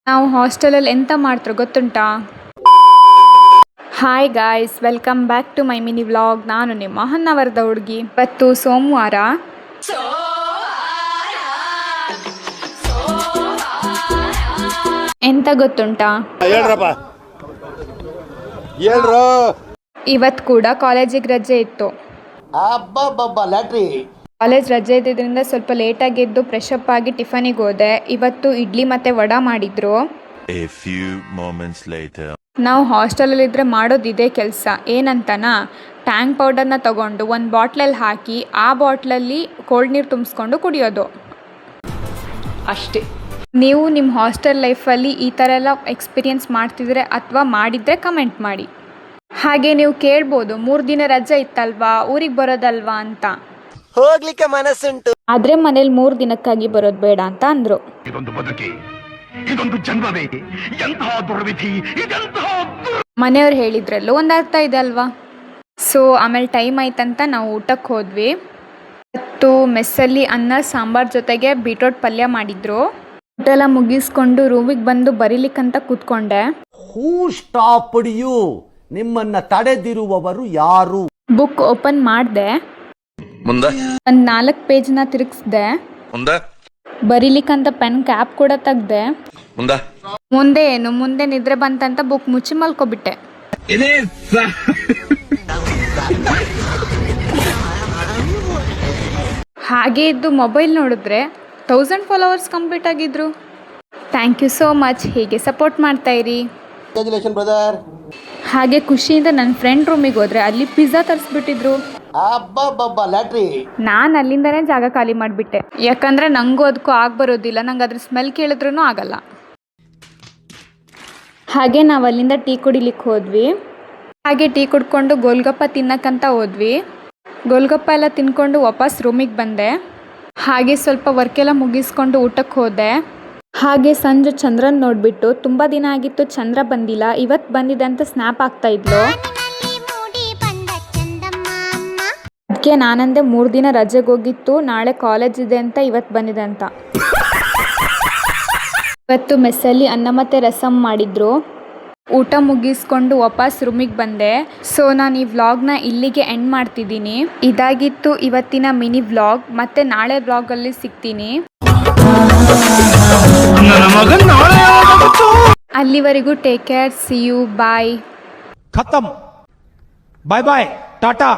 ನಾವು ಹಾಸ್ಟೆಲಲ್ಲಿ ಎಂತ ಮಾಡ್ತಾರೆ ಗೊತ್ತುಂಟಾ? Hi guys, welcome back to my mini vlog. ನಾನು ನಿಮ್ಮ ಹೊನ್ನಾವರದ ಹುಡುಗಿ. ಇವತ್ತು ಸೋಮವಾರ. ಎಂತ ಗೊತ್ತುಂಟಾ? ಇವತ್ತು ಕೂಡ ಕಾಲೇಜಿಗೆ ರಜೆ ಇತ್ತು. ಕಾಲೇಜ್ ರಜೆ ಇದ್ದಿದ್ದರಿಂದ ಸ್ವಲ್ಪ ಲೇಟಾಗಿ ಎದ್ದು ಫ್ರೆಶ್ ಅಪ್ ಆಗಿ ಟಿಫನಿಗೆ ಹೋದೆ. ಇವತ್ತು ಇಡ್ಲಿ ಮತ್ತೆ ವಡಾ ಮಾಡಿದ್ರು. ನಾವು ಹಾಸ್ಟೆಲಲ್ಲಿದ್ದರೆ ಮಾಡೋದು ಇದೇ ಕೆಲಸ. ಏನಂತನಾ, ಟ್ಯಾಂಕ್ ಪೌಡರ್ನ ತಗೊಂಡು ಒಂದು ಬಾಟ್ಲಲ್ಲಿ ಹಾಕಿ ಆ ಬಾಟ್ಲಲ್ಲಿ ಕೋಲ್ಡ್ ನೀರು ತುಂಬಿಸ್ಕೊಂಡು ಕುಡಿಯೋದು ಅಷ್ಟೇ. ನೀವು ನಿಮ್ಮ ಹಾಸ್ಟೆಲ್ ಲೈಫಲ್ಲಿ ಈ ಥರ ಎಲ್ಲ ಎಕ್ಸ್ಪೀರಿಯನ್ಸ್ ಮಾಡ್ತಿದ್ರೆ ಅಥವಾ ಮಾಡಿದರೆ ಕಮೆಂಟ್ ಮಾಡಿ. ಹಾಗೆ ನೀವು ಕೇಳ್ಬೋದು, 3 ದಿನ ರಜೆ ಇತ್ತಲ್ವಾ, ಊರಿಗೆ ಬರೋದಲ್ವಾ ಅಂತ. ಹೋಗ್ಲಿಕ್ಕೆ ಮನಸ್ಸುಂಟು, ಆದ್ರೆ ಮನೇಲಿ 3 ದಿನಕ್ಕಾಗಿ ಬರೋದು ಬೇಡ ಅಂತ ಅಂದ್ರು. ಮನೆಯವ್ರು ಹೇಳಿದ್ರಲ್ಲೂ ಒಂದು ಅರ್ಥ ಇದೆ ಅಲ್ವಾ. ಸೊ ಆಮೇಲೆ ಟೈಮ್ ಆಯ್ತಂತ ನಾವು ಊಟಕ್ಕೆ ಹೋದ್ವಿ. ಮತ್ತು ಮೆಸ್ಸಲ್ಲಿ ಅನ್ನ ಸಾಂಬಾರ್ ಜೊತೆಗೆ ಬೀಟ್ರೋಟ್ ಪಲ್ಯ ಮಾಡಿದ್ರು. ಊಟ ಎಲ್ಲ ಮುಗಿಸ್ಕೊಂಡು ರೂಮಿಗೆ ಬಂದು ಬರೀಲಿಕ್ಕಂತ ಕೂತ್ಕೊಂಡೆ. ಹೂ ಸ್ಟಾಪ್ಡ್ ಯು? ನಿಮ್ಮನ್ನ ತಡೆದಿರುವವರು ಯಾರು? ಬುಕ್ ಓಪನ್ ಮಾಡಿದೆ. ಒಂದು 4 ಪೇಜ್ನ ತಿರುಗಿಸ್ದೆ. ಬರೀಲಿಕ್ಕಂತ ಪೆನ್ ಕ್ಯಾಪ್ ಕೂಡ ತೆಗ್ದೆ. ಮುಂದೆ ಏನು, ಮುಂದೆ ನಿದ್ರೆ ಬಂತಂತ ಬುಕ್ ಮುಚ್ಚಿ ಮಲ್ಕೊಬಿಟ್ಟೆ. ಹಾಗೆ ಇದ್ದು ಮೊಬೈಲ್ ನೋಡಿದ್ರೆ 1000 ಫಾಲೋವರ್ಸ್ ಕಂಪ್ಲೀಟ್ ಆಗಿದ್ರು. Thank you so much. ಹೀಗೆ ಸಪೋರ್ಟ್ ಮಾಡ್ತಾ ಇರಿ. ಹಾಗೆ ಖುಷಿಯಿಂದ ನನ್ನ ಫ್ರೆಂಡ್ ರೂಮಿಗೆ ಹೋದ್ರೆ ಅಲ್ಲಿ ಪಿಜ್ಜಾ ತರಿಸ್ಬಿಟ್ಟಿದ್ರು. ನಾನು ಅಲ್ಲಿಂದನೇ ಜಾಗ ಖಾಲಿ ಮಾಡಿಬಿಟ್ಟೆ. ಯಾಕಂದ್ರೆ ನಂಗೂ ಅದಕ್ಕೂ ಬರೋದಿಲ್ಲ, ನಂಗೆ ಅದ್ರ ಸ್ಮೆಲ್ ಕೇಳಿದ್ರೂ ಆಗಲ್ಲ. ಹಾಗೆ ನಾವು ಅಲ್ಲಿಂದ ಟೀ ಕುಡಿಲಿಕ್ಕೆ ಹೋದ್ವಿ. ಹಾಗೆ ಟೀ ಕುಡ್ಕೊಂಡು ಗೋಲ್ಗಪ್ಪ ತಿನ್ನಕ್ಕಂತ ಹೋದ್ವಿ. ಗೋಲ್ಗಪ್ಪ ಎಲ್ಲ ತಿನ್ಕೊಂಡು ವಾಪಸ್ ರೂಮಿಗೆ ಬಂದೆ. ಹಾಗೆ ಸ್ವಲ್ಪ ವರ್ಕೆಲ್ಲ ಮುಗಿಸ್ಕೊಂಡು ಊಟಕ್ಕೆ ಹೋದೆ. ಹಾಗೆ ಸಂಜೆ ಚಂದ್ರನ್ ನೋಡಿಬಿಟ್ಟು ತುಂಬ ದಿನ ಆಗಿತ್ತು ಚಂದ್ರ ಬಂದಿಲ್ಲ, ಇವತ್ತು ಬಂದಿದೆ ಅಂತ ಸ್ನ್ಯಾಪ್ ಆಗ್ತಾ ಇದ್ಲು. ಅದಕ್ಕೆ ನಾನಂದೆ 3 ದಿನ ರಜೆಗೆ ಹೋಗಿತ್ತು, ನಾಳೆ ಕಾಲೇಜ್ ಇದೆ ಅಂತ ಇವತ್ತು ಬಂದಿದೆ ಅಂತ. ಇವತ್ತು ಮೆಸ್ಸಲ್ಲಿ ಅನ್ನ ಮತ್ತು ರಸಮ್ ಮಾಡಿದ್ರು. ಊಟ ಮುಗಿಸ್ಕೊಂಡು ವಾಪಸ್ ರೂಮಿಗೆ ಬಂದೆ. ಸೊ ನಾನು ಈ ವ್ಲಾಗ್ನ ಇಲ್ಲಿಗೆ ಎಂಡ್ ಮಾಡ್ತಿದ್ದೀನಿ. ಇದಾಗಿತ್ತು ಇವತ್ತಿನ ಮಿನಿ ವ್ಲಾಗ್. ಮತ್ತೆ ನಾಳೆ ವ್ಲಾಗಲ್ಲಿ ಸಿಗ್ತೀನಿ. ಅಲ್ಲಿವರೆಗೂ take care, see you, bye. ಖತಮ್, ಬಾಯ್ ಬಾಯ್, ಟಾಟಾ.